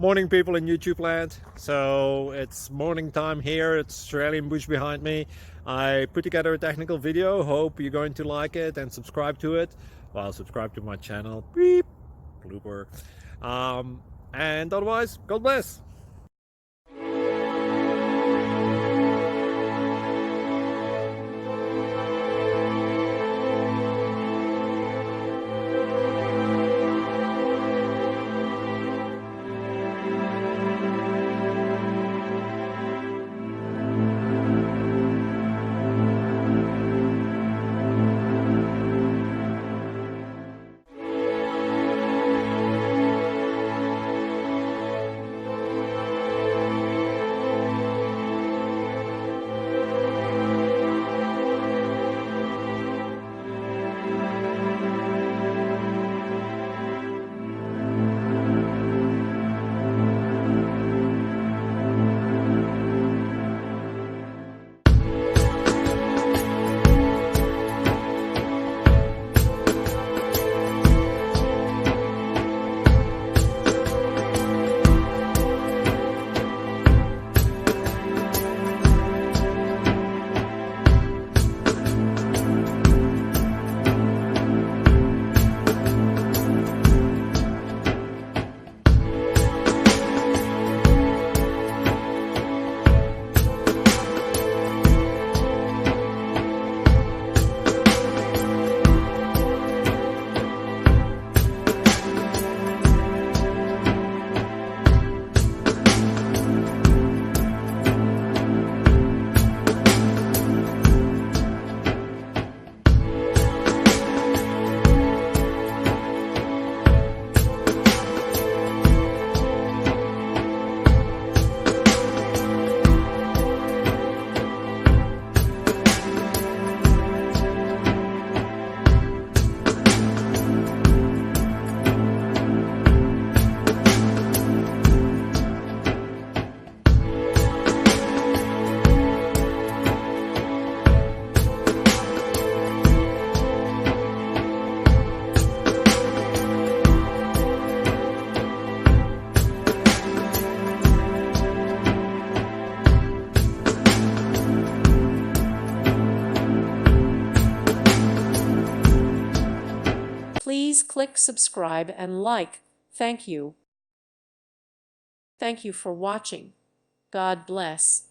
Morning, people in YouTube land. So it's morning time here. It's Australian bush behind me. I put together a technical video. Hope you're going to like it and subscribe to it. Well, subscribe to my channel. Beep. Blooper. And otherwise, God bless. Please click subscribe and like. Thank you. Thank you for watching. God bless.